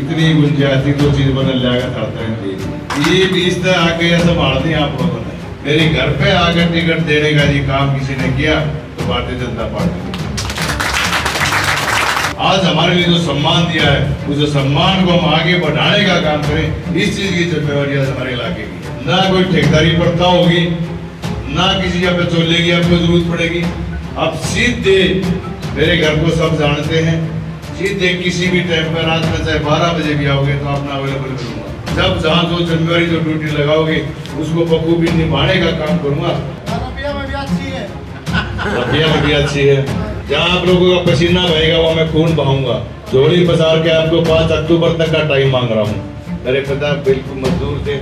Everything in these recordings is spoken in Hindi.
इतनी गुंजाइश थी तो चीज बदल जाएगा करते हैं। ये 20 तक आके संभाल दी आप लोगों ने। मेरे घर पे आकर टिकट देने का जी काम किसी ने किया तो भारतीय जनता पार्टी ने। आज हमारे लिए जो सम्मान दिया है उस सम्मान को हम आगे बढ़ाने का काम करें, इस चीज की जिम्मेवारी हमारे इलाके की। ना कोई ठेकेदारी प्रथा होगी, ना किसी पे चोले की आपको जरूरत पड़ेगी। अब सीधे मेरे घर को सब जानते हैं, सीधे किसी भी टाइम पर रात में चाहे 12 बजे भी आओगे तो अपना अवेलेबल करूंगा। जब जहाँ जो जिम्मेवारी जो ड्यूटी लगाओगे उसको बखूबी निभाने का काम करूंगा। रबिया में भी अच्छी है, रबिया में भी अच्छी है। जहाँ आप लोगों का पसीना बहेगा वो मैं खून बहाऊंगा। जोड़ी पसार के आपको 5 अक्टूबर तक का टाइम मांग रहा हूँ। मेरे पिता बिल्कुल मजदूर थे,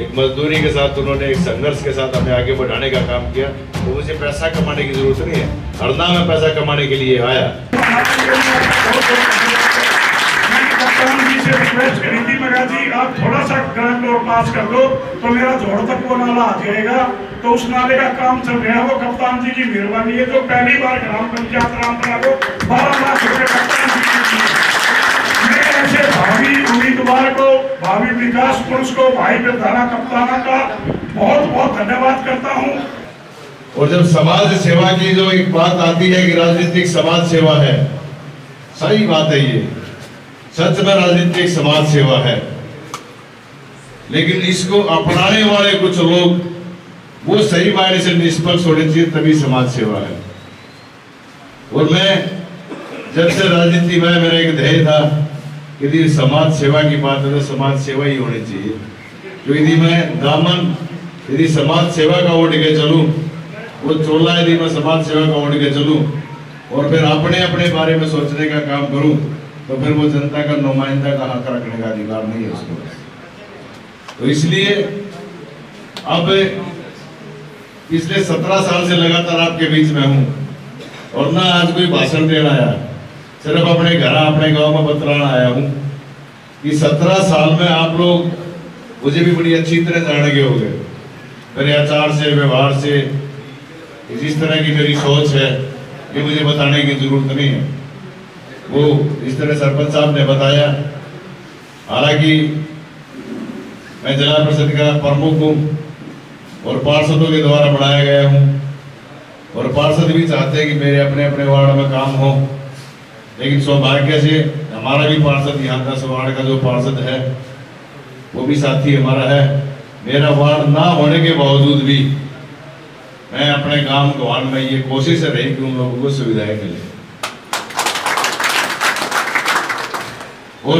एक मजदूरी के साथ उन्होंने एक संघर्ष के साथ हमें आगे बढ़ाने का काम किया। तो मुझे पैसा कमाने की जरूरत नहीं है, हरदा में पैसा कमाने के लिए आया। रिक्वेस्ट करी थी मगा जी आप थोड़ा सा ग्रांट और पास कर दो तो मेरा जोड़ तक वो नाला आ जाएगा। तो उस नाले का काम चल रहा है, वो कप्तान जी की मेहरबानी है जो पहली बार ग्राम पंचायत रामपुरा को 12 लाख रुपए कप्तान जी की दिए। मैं ऐसे भावी उम्मीदवार को, भावी विकास पुरुष को, भाई प्रधाना कप्ताना का बहुत बहुत धन्यवाद करता हूँ। और जब समाज सेवा की जो एक बात आती है कि राजनीतिक समाज सेवा है, सही बात है, ये सच में राजनीतिक समाज सेवा है। लेकिन इसको अपनाने वाले कुछ लोग वो सही मायने से निष्पक्ष होने चाहिए, तभी समाज सेवा है। और मैं जब से राजनीति में मेरा एक ध्येय था कि यदि समाज सेवा की बात है तो समाज सेवा ही होनी चाहिए। तो यदि मैं दामन यदि समाज सेवा का ओढ़ के चलूं, वो चोला यदि मैं समाज सेवा का ओढ़ के चलूं और फिर अपने अपने बारे में सोचने का काम करूं तो फिर वो जनता का नुमाइंदा का हक रखने का अधिकार नहीं है उसको। तो इसलिए अब पिछले 17 साल से लगातार आपके बीच में हूं और ना आज कोई भाषण देना आया, सिर्फ अपने घर अपने गांव में बतलाना आया हूं कि 17 साल में आप लोग मुझे भी बड़ी अच्छी तरह जान गए होंगे। मेरे आचार से, व्यवहार से, जिस तरह की मेरी सोच है ये मुझे बताने की जरूरत नहीं है। वो इस तरह सरपंच साहब ने बताया, हालांकि मैं जिला परिषद का प्रमुख हूँ और पार्षदों के द्वारा बनाया गया हूँ और पार्षद भी चाहते हैं कि मेरे अपने अपने वार्ड में काम हो। लेकिन सौभाग्य से हमारा भी पार्षद यहाँ 10 वार्ड का जो पार्षद है वो भी साथी हमारा है। मेरा वार्ड ना होने के बावजूद भी मैं अपने गांव गवान में ये कोशिश रही कि उन लोगों को सुविधाएं मिले। और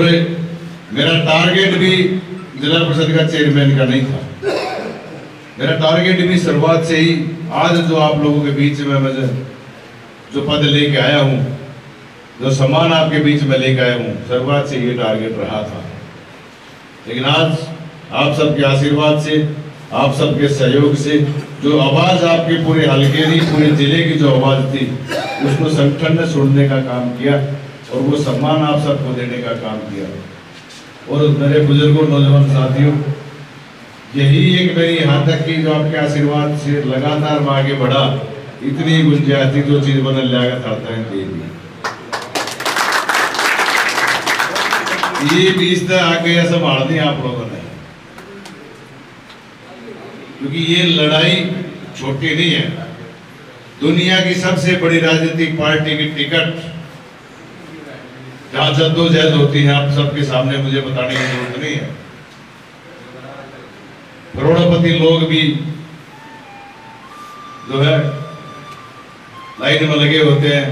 मेरा टारगेट भी जिला परिषद का चेयरमैन का नहीं था। मेरा टारगेट भी शुरुआत से ही आज जो आप लोगों के बीच में मैं जो पद लेके आया हूँ, जो सम्मान आपके बीच में लेके आया हूँ, शुरुआत से ये टारगेट रहा था। लेकिन आज आप सबके आशीर्वाद से, आप सबके सहयोग से जो आवाज आपके पूरे हल्के की, पूरे जिले की जो आवाज थी उसको संगठन ने सुनने का काम किया और वो सम्मान आप सबको देने का काम किया। और मेरे बुजुर्गों, नौजवान साथियों, यही एक मेरी यहाँ तक की जो आपके आशीर्वाद से लगातार मैं आगे बढ़ा, इतनी गुंजाइश थी जो चीज बदल जाएगा था ये 20 तक आके संभाल दी आप लोगों ने। क्योंकि ये लड़ाई छोटी नहीं है। दुनिया की सबसे बड़ी राजनीतिक पार्टी की टिकट जहां जद्दोजहद होती है, आप सबके सामने मुझे बताने की जरूरत नहीं है। करोड़पति लोग भी जो है लाइन में लगे होते हैं,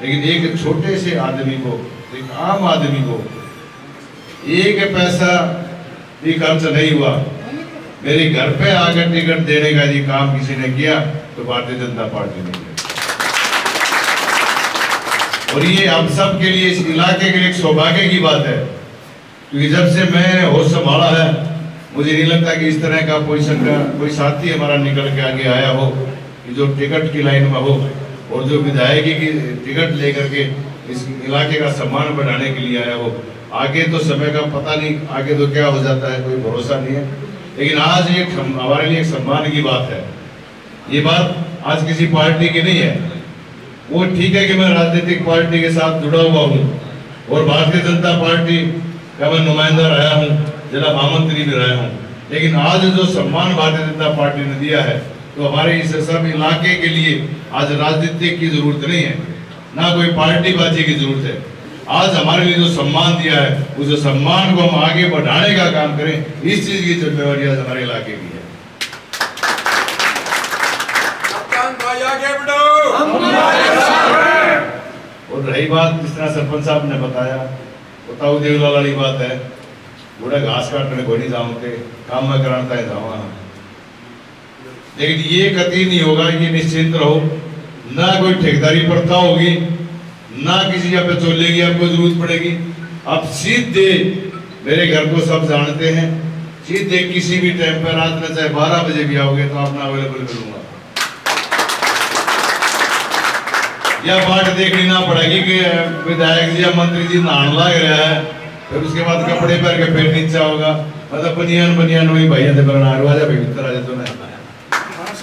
लेकिन एक छोटे से आदमी को, एक आम आदमी को 1 पैसा भी खर्च नहीं हुआ। मेरे घर पे आकर टिकट देने का जी काम किसी ने किया तो भारतीय जनता पार्टी ने किया। और ये हम सब के लिए, इस इलाके के लिए एक सौभाग्य की बात है, क्योंकि जब से मैं होश संभाला है मुझे नहीं लगता कि इस तरह का पोजीशन का कोई साथी हमारा निकल के आगे आया हो कि जो टिकट की लाइन में हो और जो विधायकी की टिकट लेकर के इस इलाके का सम्मान बढ़ाने के लिए आया हो। आगे तो समय का पता नहीं, आगे तो क्या हो जाता है कोई भरोसा नहीं है, लेकिन आज ये हमारे लिए एक सम्मान की बात है। ये बात आज किसी पार्टी की नहीं है। वो ठीक है कि मैं राजनीतिक पार्टी के साथ जुड़ा हुआ हूँ, और भारतीय जनता पार्टी का मैं नुमाइंदा रहा हूँ, जिला महामंत्री भी रहा हूँ। लेकिन आज जो सम्मान भारतीय जनता पार्टी ने दिया है, तो हमारे इस सब इलाके के लिए आज राजनीति की जरूरत नहीं है, ना कोई पार्टी बाजी की जरूरत है। आज हमारे लिए जो सम्मान दिया है, उस सम्मान को हम आगे बढ़ाने का काम करें, इस चीज की जिम्मेवारी आज हमारे इलाके की है। और रही बात जिस तरह सरपंच साहब ने बताया, बताओ देवलाल वाली बात है, बूढ़ा घास काटने को नहीं जाऊंगे, काम में कराता है जाऊंगा। लेकिन ये कतई नहीं होगा, ये निश्चिंत रहो, ना कोई ठेकेदारी प्रथा होगी, ना किसी यहाँ पे चोले की आपको जरूरत पड़ेगी। आप सीधे, मेरे घर को सब जानते हैं, सीधे किसी भी टाइम पर रात में चाहे 12 बजे भी आओगे तो आपने अवेलेबल मिलूंगा। यह बात देखनी ना पड़ेगी कि विधायक जी या मंत्री जी नहाने लग रहा है, फिर उसके बाद कपड़े पहन के पेट नीचा होगा, मतलब बनियान वही भैया से बना आजा भाई भीतर आ जाते हैं।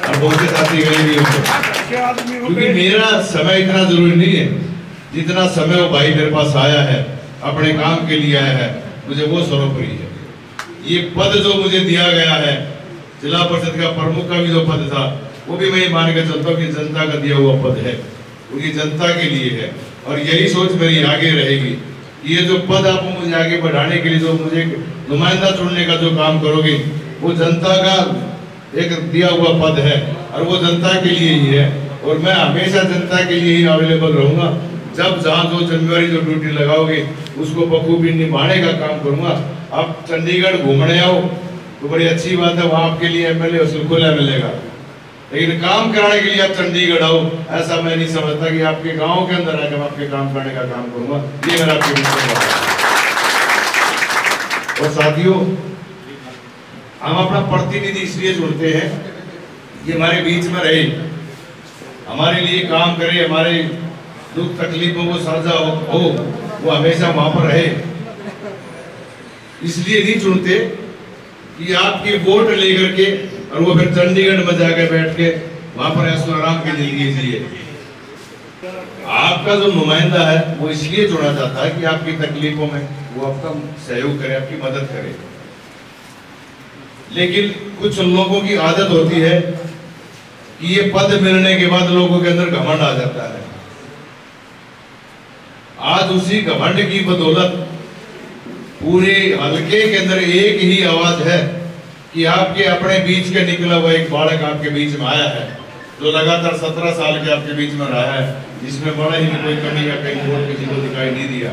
और बहुत से साथी गए भी होंगे, क्योंकि मेरा समय इतना जरूरी नहीं है, जितना समय वो भाई मेरे पास आया है, अपने काम के लिए आया है, मुझे वो सर्वोपरि है। ये पद जो मुझे दिया गया है, जिला परिषद का प्रमुख का भी जो पद था, वो भी मैं मान के चलता हूँ कि जनता का दिया हुआ पद है, उनकी जनता के लिए है। और यही सोच मेरी आगे रहेगी, ये जो पद आप मुझे आगे बढ़ाने के लिए जो मुझे नुमाइंदा चुनने का जो काम करोगे, वो जनता का एक दिया हुआ पद है और वो जनता के लिए ही है। और मैं हमेशा जनता के लिए ही अवेलेबल रहूंगा। जब जहाँ जो जिम्मेवारी जो ड्यूटी लगाओगे, उसको बखूबी निभाने का काम करूंगा। आप चंडीगढ़ घूमने आओ तो बड़ी अच्छी बात है, वहाँ आपके लिए एमएलए खुला मिलेगा, लेकिन काम कराने के लिए आप चंडीगढ़ आओ, ऐसा मैं नहीं समझता कि आपके गांव के अंदर आकर आपके काम करने का काम करूंगा। ये मेरा आपके विषय। और साथियों, हम अपना प्रतिनिधि इसलिए चुनते हैं कि हमारे बीच में रहे, हमारे लिए काम करे, हमारे दुख तकलीफों को साझा हो, वो हमेशा वहां पर रहे। इसलिए नहीं चुनते कि आपकी वोट लेकर के और वो फिर चंडीगढ़ में जाकर बैठ के वहां पर ऐशो आराम की जिंदगी जिए। आपका जो नुमाइंदा है, वो इसलिए चुना जाता है कि आपकी तकलीफों में वो आपका सहयोग करे, आपकी मदद करे। लेकिन कुछ लोगों की आदत होती है कि ये पद मिलने के बाद लोगों के अंदर घमंड आ जाता है। आज उसी घमंड की बदौलत पूरे हलके के अंदर एक ही आवाज है कि आपके अपने बीच के निकला हुआ एक बालक आपके बीच में आया है, जो लगातार 17 साल के आपके बीच में रहा है, जिसमें बड़ा ही कोई कमी या कहीं और किसी को दिखाई नहीं दिया।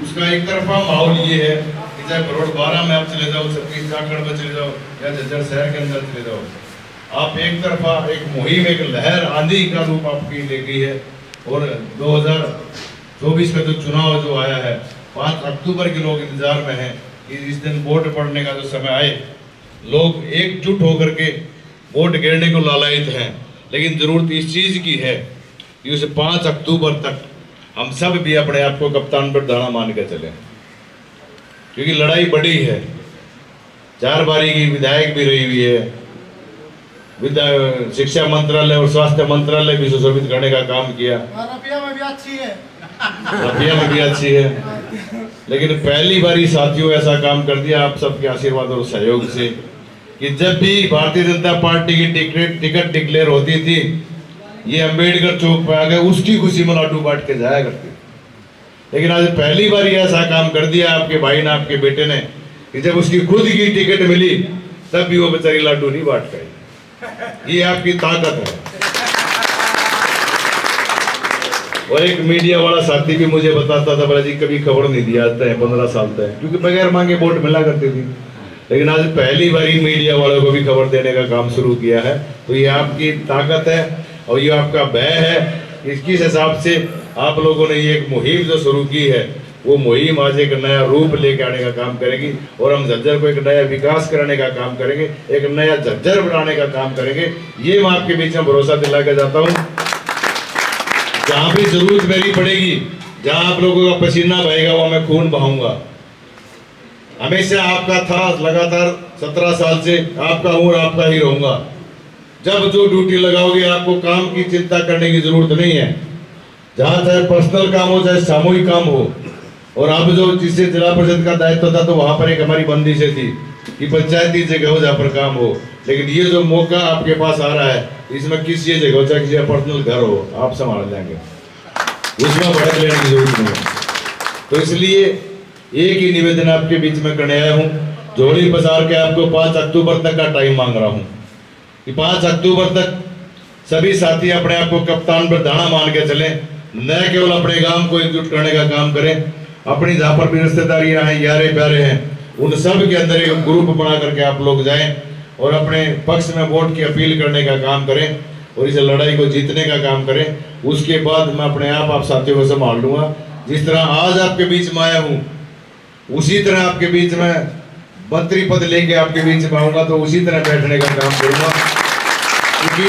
उसका एक तरफा माहौल ये है कि चाहे करोड़ 12 में आप चले जाओ, 36 जाखड़ में चले जाओ या झज्जर शहर के अंदर चले जाओ, आप एक तरफा एक मुहिम, एक लहर आंधी का रूप आपकी ले गई है। और 2024 का जो चुनाव जो आया है, 5 अक्टूबर के लोग इंतजार में हैं कि इस दिन वोट पड़ने का जो समय आए, लोग एकजुट होकर के वोट गिरने को लालायित हैं। लेकिन जरूरत इस चीज की है कि उसे 5 अक्टूबर तक हम सब भी अपने आप को कप्तान पर दाना मान के चले, क्योंकि लड़ाई बड़ी है। 4 बारी की विधायक भी रही हुई है, शिक्षा मंत्रालय और स्वास्थ्य मंत्रालय भी सुशोभित करने का काम किया, रपिया में भी अच्छी है, रपिया में भी अच्छी है। लेकिन पहली बारी साथियों ऐसा काम कर दिया आप सबके आशीर्वाद और सहयोग से कि जब भी भारतीय जनता पार्टी की टिकट डिक्लेयर होती थी, ये अंबेडकर चौक पे आ गए, उसकी खुशी में लाडू बांट के जाया करती। लेकिन आज पहली बार ऐसा काम कर दिया आपके भाई ने, आपके बेटे ने, कि जब उसकी खुद की टिकट मिली तब भी वो बेचारी लाडू नहीं बांट पाई। ये आपकी ताकत है। और एक मीडिया वाला साथी भी मुझे बताता था, बोला जी कभी खबर नहीं दिया जाता है 15 साल तक, क्योंकि बगैर मांगे वोट मिला करती थी। लेकिन आज पहली बारी मीडिया वालों को भी खबर देने का काम शुरू किया है। तो ये आपकी ताकत है और ये आपका भय है। इस हिसाब से आप लोगों ने ये एक मुहिम जो शुरू की है, वो मुहिम आज एक नया रूप लेके आने का काम करेगी और हम झज्जर को एक नया विकास कराने का काम करेंगे, एक नया झज्जर बनाने का काम करेंगे। ये मैं आपके बीच में भरोसा दिला के जाता हूँ। जहाँ भी जरूरत मेरी पड़ेगी, जहाँ आप लोगों का पसीना बहेगा, वहाँ मैं खून बहाऊंगा। हमेशा आपका था, लगातार 17 साल से आपका हूँ और आपका ही रहूंगा। जब जो ड्यूटी लगाओगे, आपको काम की चिंता करने की जरूरत नहीं है। जहाँ चाहे पर्सनल काम हो, चाहे सामूहिक काम हो, और अब जो जिससे जिला परिषद का दायित्व था तो वहां पर एक हमारी बंदी से थी कि पंचायती जगह हो जहाँ पर काम हो, लेकिन ये जो मौका आपके पास आ रहा है इसमें किसी जगह हो चाहे किसी पर्सनल घर हो आप संभाल लेंगे, उसमें भड़क लेने की जरूरत नहीं है। तो इसलिए एक ही निवेदन आपके बीच में करने आया हूँ, झोली पसार के आपको 5 अक्टूबर तक का टाइम मांग रहा हूँ कि 5 अक्टूबर तक सभी साथी अपने आप को कप्तान प्रधाना मान के चलें, न केवल अपने गांव को एकजुट करने का काम करें, अपनी जहाँ पर भी रिश्तेदारियां हैं यारे प्यारे हैं उन सब के अंदर एक ग्रुप बना करके आप लोग जाएं और अपने पक्ष में वोट की अपील करने का काम करें और इस लड़ाई को जीतने का काम करें। उसके बाद मैं अपने आप साथियों को संभाल लूंगा। जिस तरह आज आपके बीच में आया हूँ उसी तरह आपके बीच में मंत्री पद लेके आपके बीच में आऊंगा तो उसी तरह बैठने का काम करूंगा, क्योंकि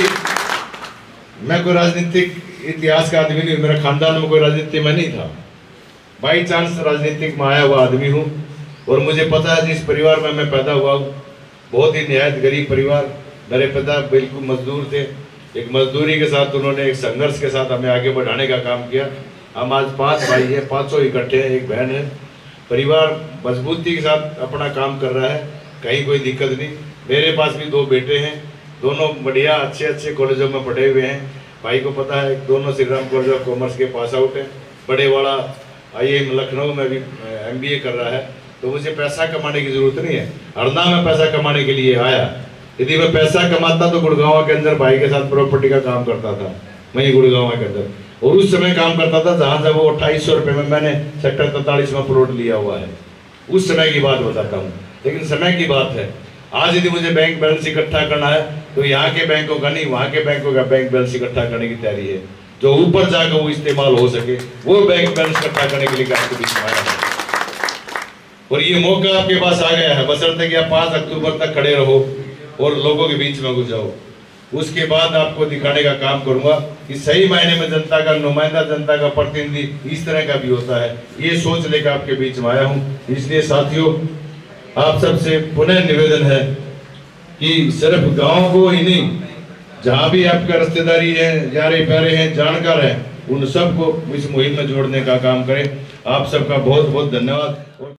मैं कोई राजनीतिक इतिहास का आदमी नहीं, मेरा खानदान में कोई राजनीति में नहीं था, बाई चांस राजनीतिक में आया हुआ आदमी हूँ। और मुझे पता है जिस परिवार में मैं पैदा हुआ हूँ बहुत ही निहायत गरीब परिवार, मेरे पिता बिल्कुल मजदूर थे, एक मजदूरी के साथ उन्होंने एक संघर्ष के साथ हमें आगे बढ़ाने का काम किया। हम आज 5 भाई हैं, 500 इकट्ठे हैं, एक बहन है, परिवार मजबूती के साथ अपना काम कर रहा है, कहीं कोई दिक्कत नहीं। मेरे पास भी 2 बेटे हैं, दोनों बढ़िया अच्छे कॉलेजों में पढ़े हुए हैं। भाई को पता है दोनों Shri Ram college of commerce के पास आउट है, बड़े वाला IIM लखनऊ में भी MBA कर रहा है। तो मुझे पैसा कमाने की जरूरत नहीं है, हरदा में पैसा कमाने के लिए आया। यदि मैं पैसा कमाता तो गुड़गांव के अंदर भाई के साथ प्रॉपर्टी का काम करता था, मैं गुड़गांव के अंदर, और उस समय काम करता था जहां जब वो 2800 रुपये में मैंने सेक्टर 43 में प्लॉट लिया हुआ है, उस समय की बात बताता हूँ। लेकिन समय की बात है, आज यदि मुझे बैंक बैलेंस इकट्ठा करना है तो यहाँ के बैंकों का नहीं वहाँ के बैंकों का बैंक बैलेंस इकट्ठा करने की तैयारी है, जो ऊपर जाकर वो इस्तेमाल हो सके वो बैंक बैलेंस इकट्ठा करने के लिए आपके बीच में आया है। और ये मौका आपके पास आ गया है, बशर्ते कि आप 5 अक्टूबर तक खड़े रहो और लोगों के बीच में घुस जाओ। उसके बाद आपको दिखाने का काम करूंगा कि सही मायने में जनता का नुमाइंदा, जनता का प्रतिनिधि इस तरह का भी होता है, ये सोच लेकर आपके बीच में आया हूँ। इसलिए साथियों आप सबसे पुनः निवेदन है कि सिर्फ गांव को ही नहीं, जहाँ भी आपका रिश्तेदारी है, यारे प्यारे हैं, जानकार हैं, उन सबको इस मुहिम में जोड़ने का काम करें। आप सबका बहुत बहुत धन्यवाद।